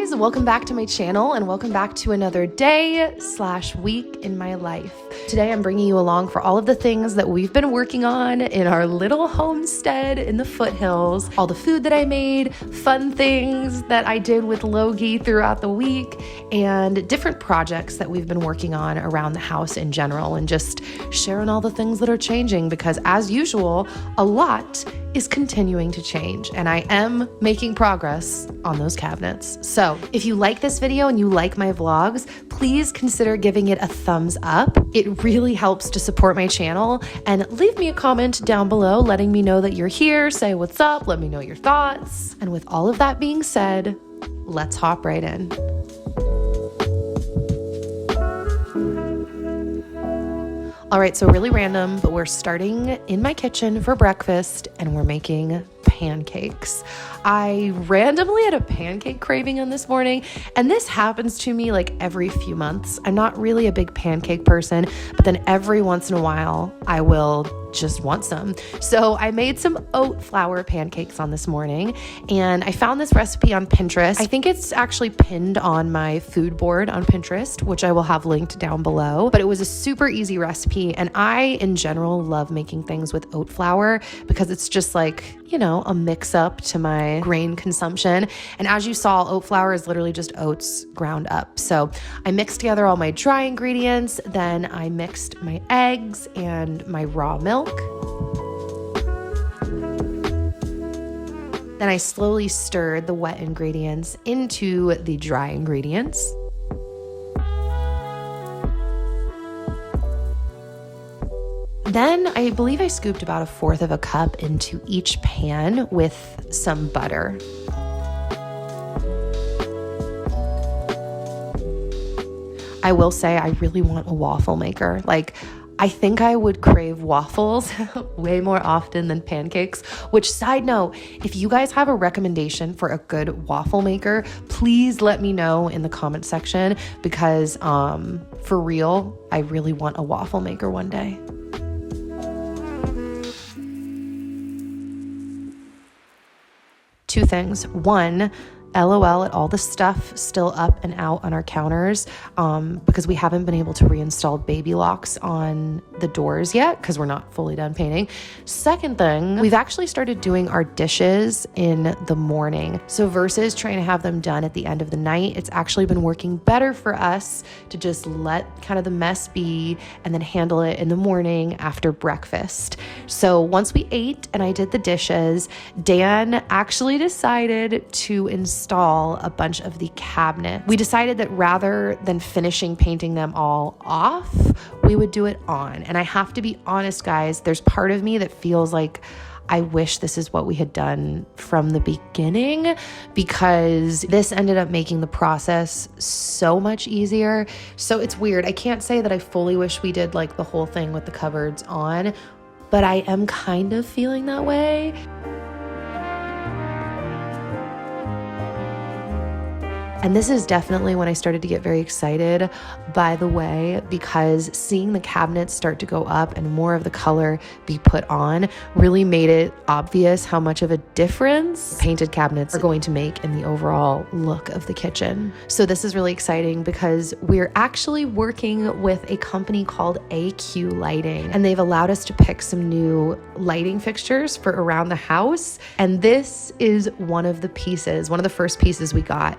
guys, welcome back to my channel and welcome back to another day/week in my life. Today I'm bringing you along for all of the things that we've been working on in our little homestead in the foothills, all the food that I made, fun things that I did with Logie throughout the week, and different projects that we've been working on around the house in general, and just sharing all the things that are changing because, as usual, a lot is continuing to change, and I am making progress on those cabinets. So if you like this video and you like my vlogs, please consider giving it a thumbs up. It really helps to support my channel, and leave me a comment down below letting me know that you're here, say what's up, let me know your thoughts. And with all of that being said, let's hop right in. All right, so really random, but we're starting in my kitchen for breakfast and we're making pancakes. I randomly had a pancake craving on this morning, and this happens to me like every few months. I'm not really a big pancake person, but then every once in a while I will just want some. So I made some oat flour pancakes on this morning, and I found this recipe on Pinterest. I think it's actually pinned on my food board on Pinterest, which I will have linked down below, but it was a super easy recipe. And I, in general, love making things with oat flour because it's just like, you know, a mix up to my grain consumption. And as you saw, oat flour is literally just oats ground up. So I mixed together all my dry ingredients, then I mixed my eggs and my raw milk. Then I slowly stirred the wet ingredients into the dry ingredients. Then I believe I scooped about 1/4 of a cup into each pan with some butter. I will say I really want a waffle maker. Like, I think I would crave waffles way more often than pancakes, which, side note, if you guys have a recommendation for a good waffle maker, please let me know in the comment section because for real, I really want a waffle maker one day. Two things. One, LOL at all the stuff still up and out on our counters because we haven't been able to reinstall baby locks on the doors yet because we're not fully done painting. Second thing, we've actually started doing our dishes in the morning. So versus trying to have them done at the end of the night, it's actually been working better for us to just let kind of the mess be and then handle it in the morning after breakfast. So once we ate and I did the dishes, Dan actually decided to install a bunch of the cabinets. We decided that rather than finishing painting them all off, we would do it on. And I have to be honest, guys, there's part of me that feels like I wish this is what we had done from the beginning, because this ended up making the process so much easier. So it's weird. I can't say that I fully wish we did like the whole thing with the cupboards on, but I am kind of feeling that way. And this is definitely when I started to get very excited, by the way, because seeing the cabinets start to go up and more of the color be put on really made it obvious how much of a difference painted cabinets are going to make in the overall look of the kitchen. So this is really exciting because we're actually working with a company called AQ Lighting, and they've allowed us to pick some new lighting fixtures for around the house. And this is one of the pieces, one of the first pieces we got.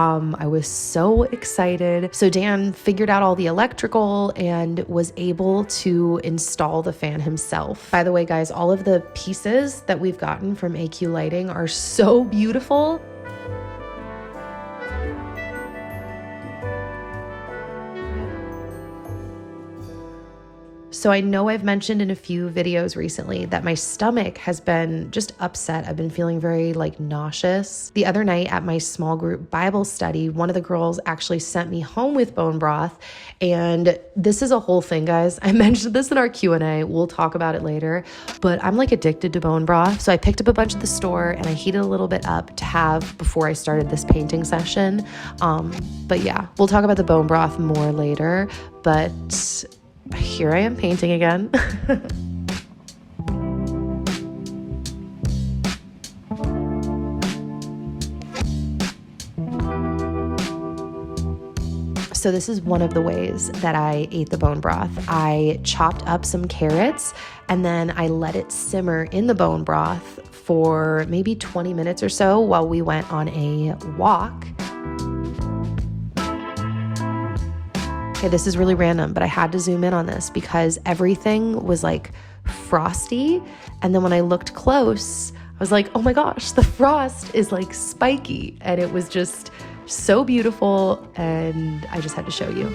I was so excited. So Dan figured out all the electrical and was able to install the fan himself. By the way, guys, all of the pieces that we've gotten from AQ Lighting are so beautiful. So I know I've mentioned in a few videos recently that my stomach has been just upset. I've been feeling very like nauseous. The other night at my small group Bible study, one of the girls actually sent me home with bone broth. And this is a whole thing, guys. I mentioned this in our Q&A. We'll talk about it later, but I'm like addicted to bone broth. So I picked up a bunch at the store and I heated a little bit up to have before I started this painting session. But yeah, we'll talk about the bone broth more later, but here I am painting again. So this is one of the ways that I ate the bone broth. I chopped up some carrots and then I let it simmer in the bone broth for maybe 20 minutes or so while we went on a walk. Okay, this is really random, but I had to zoom in on this because everything was like frosty. And then when I looked close, I was like, oh my gosh, the frost is like spiky. And it was just so beautiful. And I just had to show you.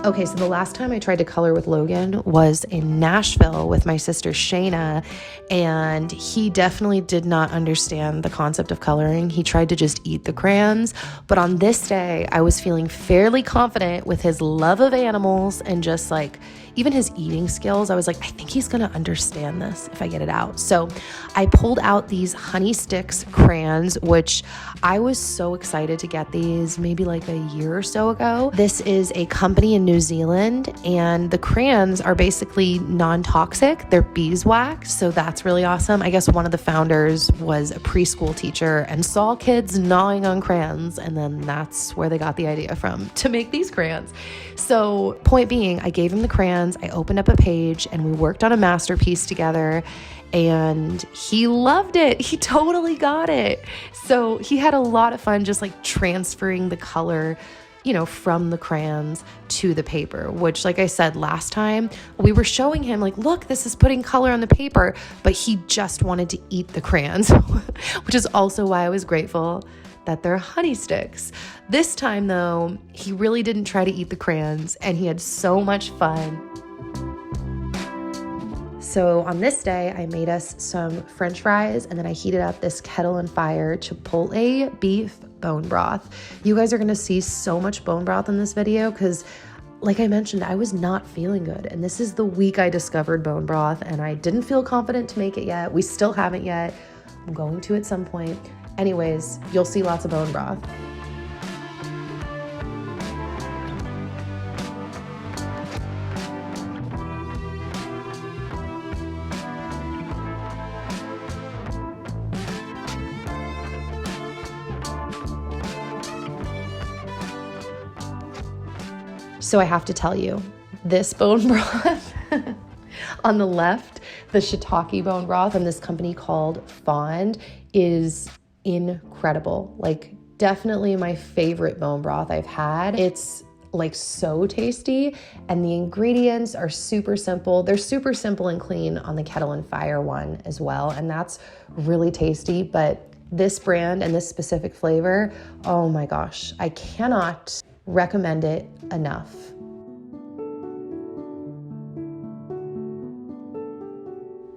Okay, so the last time I tried to color with Logan was in Nashville with my sister Shayna, and he definitely did not understand the concept of coloring. He tried to just eat the crayons, but on this day, I was feeling fairly confident with his love of animals and just like even his eating skills. I was like, I think he's gonna understand this if I get it out. So I pulled out these Honey Sticks crayons, which I was so excited to get these maybe like a year or so ago. This is a company in New Zealand, and the crayons are basically non-toxic. They're beeswax, so that's really awesome. I guess one of the founders was a preschool teacher and saw kids gnawing on crayons, and then that's where they got the idea from to make these crayons. So point being, I gave him the crayons, I opened up a page, and we worked on a masterpiece together, and he loved it. He totally got it. So he had a lot of fun just like transferring the color, you know, from the crayons to the paper, which, like I said last time, we were showing him like, look, this is putting color on the paper, but he just wanted to eat the crayons, which is also why I was grateful that they're Honey Sticks. This time though, he really didn't try to eat the crayons, and he had so much fun. So on this day, I made us some French fries, and then I heated up this kettle and fire Chipotle beef bone broth. You guys are gonna see so much bone broth in this video because, like I mentioned, I was not feeling good. And this is the week I discovered bone broth, and I didn't feel confident to make it yet. We still haven't yet. I'm going to at some point. Anyways, you'll see lots of bone broth. So I have to tell you, this bone broth on the left, the shiitake bone broth from this company called Fond, is incredible. Like, definitely my favorite bone broth I've had. It's like so tasty, and the ingredients are super simple. They're super simple and clean on the kettle and fire one as well, and that's really tasty. But this brand and this specific flavor, oh my gosh, I cannot recommend it enough.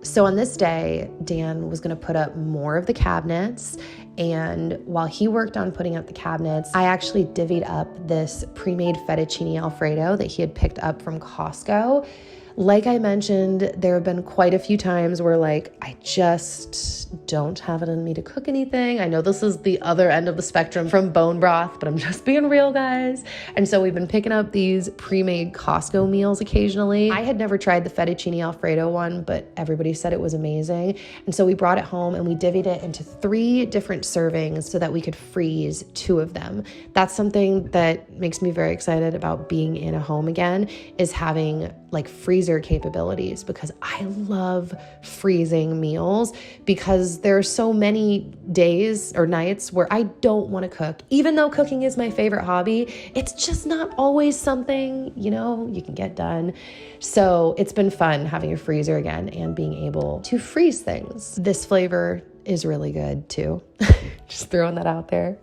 So on this day, Dan was going to put up more of the cabinets, and while he worked on putting up the cabinets, I actually divvied up this pre-made fettuccine Alfredo that he had picked up from Costco. Like I mentioned, there have been quite a few times where like, I just don't have it in me to cook anything. I know this is the other end of the spectrum from bone broth, but I'm just being real, guys. And so we've been picking up these pre-made Costco meals occasionally. I had never tried the fettuccine Alfredo one, but everybody said it was amazing. And so we brought it home and we divvied it into 3 different servings so that we could freeze 2 of them. That's something that makes me very excited about being in a home again, is having like freezer capabilities, because I love freezing meals, because there are so many days or nights where I don't want to cook. Even though cooking is my favorite hobby, it's just not always something, you know, you can get done. So it's been fun having a freezer again and being able to freeze things. This flavor is really good too. Just throwing that out there.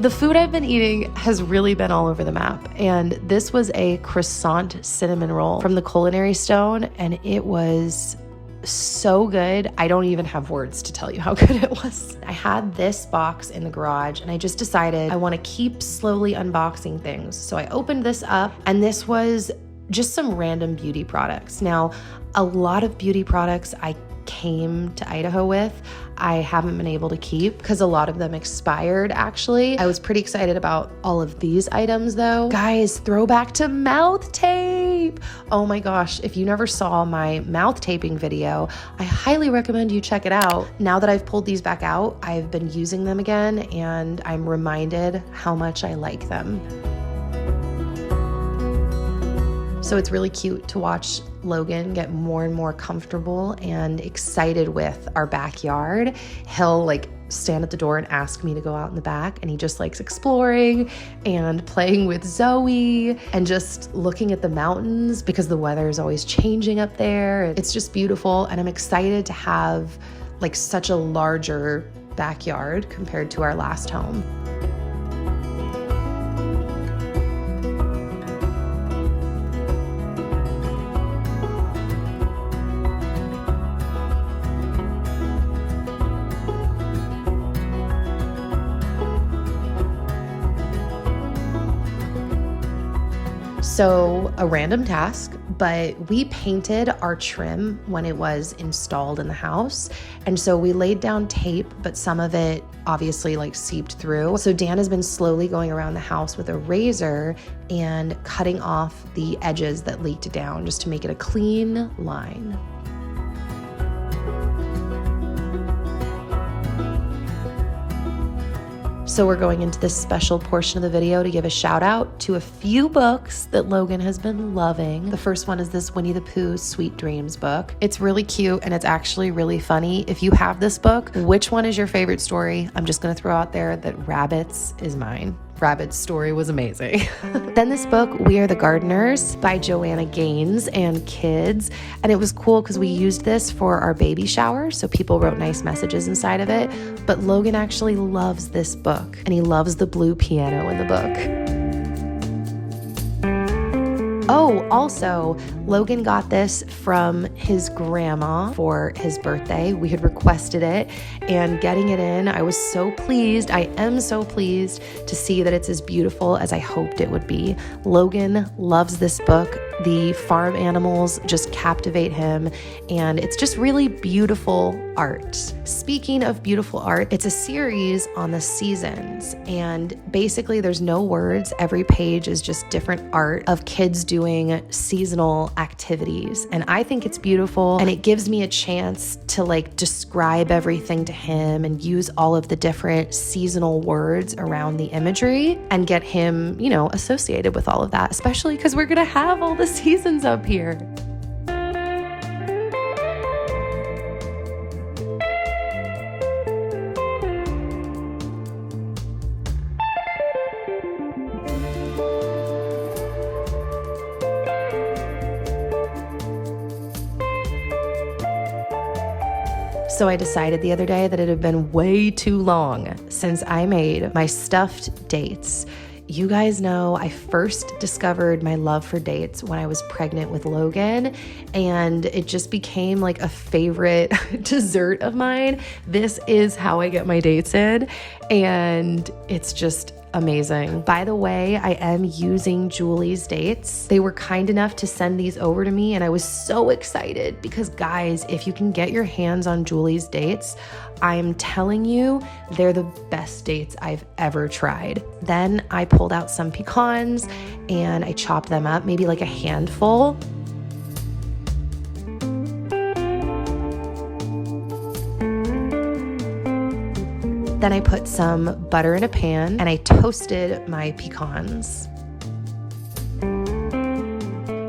The food I've been eating has really been all over the map, and this was a croissant cinnamon roll from the Culinary Stone, and it was so good. I don't even have words to tell you how good it was. I had this box in the garage, and I just decided I want to keep slowly unboxing things. So I opened this up, and this was just some random beauty products. Now, a lot of beauty products I came to Idaho with, I haven't been able to keep because a lot of them expired actually. I was pretty excited about all of these items though. Guys, throwback to mouth tape. Oh my gosh, if you never saw my mouth taping video, I highly recommend you check it out. Now that I've pulled these back out, I've been using them again and I'm reminded how much I like them. So it's really cute to watch Logan get more and more comfortable and excited with our backyard. He'll like stand at the door and ask me to go out in the back, and he just likes exploring and playing with Zoe and just looking at the mountains because the weather is always changing up there. It's just beautiful, and I'm excited to have like such a larger backyard compared to our last home. So a random task, but we painted our trim when it was installed in the house. And so we laid down tape, but some of it obviously like seeped through. So Dan has been slowly going around the house with a razor and cutting off the edges that leaked down just to make it a clean line. So we're going into this special portion of the video to give a shout out to a few books that Logan has been loving. The first one is this Winnie the Pooh Sweet Dreams book. It's really cute and it's actually really funny. If you have this book, which one is your favorite story? I'm just gonna throw out there that Rabbit's is mine. Rabbit's story was amazing. Then this book, We Are the Gardeners by Joanna Gaines and kids. And it was cool because we used this for our baby shower. So people wrote nice messages inside of it. But Logan actually loves this book and he loves the blue piano in the book. Oh, also, Logan got this from his grandma for his birthday. We had requested it, and getting it in, I was so pleased. I am so pleased to see that it's as beautiful as I hoped it would be. Logan loves this book. The farm animals just captivate him, and it's just really beautiful art. Speaking of beautiful art, it's a series on the seasons, and basically there's no words. Every page is just different art of kids doing seasonal activities, and I think it's beautiful, and it gives me a chance to like describe everything to him and use all of the different seasonal words around the imagery and get him, you know, associated with all of that, especially because we're gonna have all the seasons up here. So I decided the other day that it had been way too long since I made my stuffed dates. You guys know I first discovered my love for dates when I was pregnant with Logan, and it just became like a favorite dessert of mine. This is how I get my dates in, and it's just amazing. By the way, I am using Julie's dates. They were kind enough to send these over to me, and I was so excited because, guys, if you can get your hands on Julie's dates, I'm telling you, they're the best dates I've ever tried. Then I pulled out some pecans and I chopped them up, maybe like a handful. Then I put some butter in a pan and I toasted my pecans.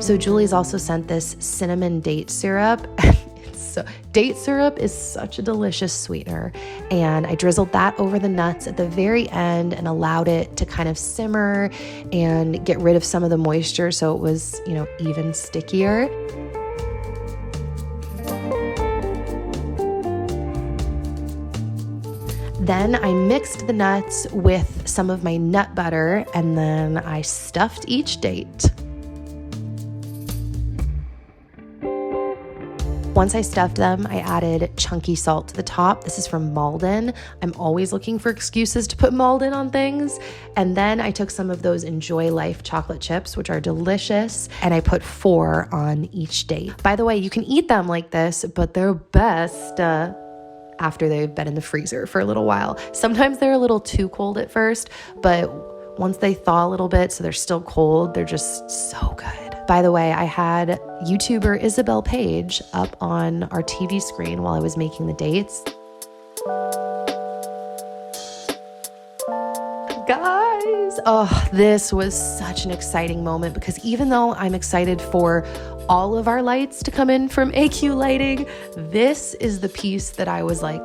So Julie's also sent this cinnamon date syrup. So date syrup is such a delicious sweetener, and I drizzled that over the nuts at the very end and allowed it to kind of simmer and get rid of some of the moisture so it was, you know, even stickier. Then I mixed the nuts with some of my nut butter, and then I stuffed each date. Once I stuffed them, I added chunky salt to the top. This is from Malden. I'm always looking for excuses to put Malden on things. And then I took some of those Enjoy Life chocolate chips, which are delicious, and I put 4 on each date. By the way, you can eat them like this, but they're best after they've been in the freezer for a little while. Sometimes they're a little too cold at first, but once they thaw a little bit, so they're still cold, they're just so good. By the way, I had YouTuber Isabel Page up on our TV screen while I was making the dates. Guys, oh, this was such an exciting moment because even though I'm excited for all of our lights to come in from AQ Lighting, this is the piece that I was like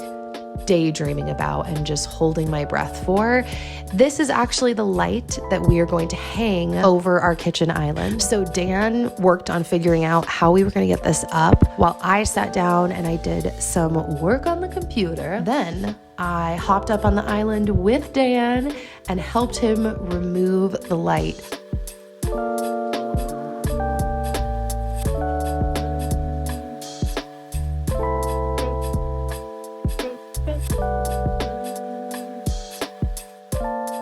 daydreaming about and just holding my breath for. This is actually the light that we are going to hang over our kitchen island. So Dan worked on figuring out how we were going to get this up while I sat down and I did some work on the computer. Then I hopped up on the island with Dan and helped him remove the light.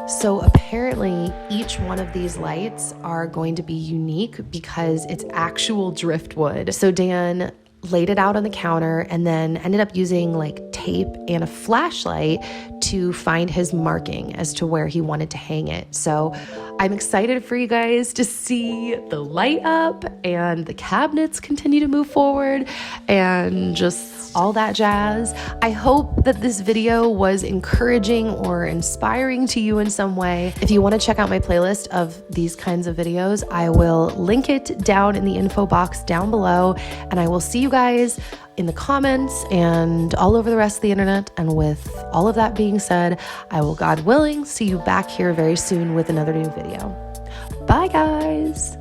So apparently each one of these lights are going to be unique because it's actual driftwood. So Dan laid it out on the counter and then ended up using like tape and a flashlight to find his marking as to where he wanted to hang it. So I'm excited for you guys to see the light up and the cabinets continue to move forward and just all that jazz. I hope that this video was encouraging or inspiring to you in some way. If you want to check out my playlist of these kinds of videos, I will link it down in the info box down below, and I will see you guys in the comments and all over the rest of the internet. And with all of that being said, I will, God willing, see you back here very soon with another new video. Bye, guys.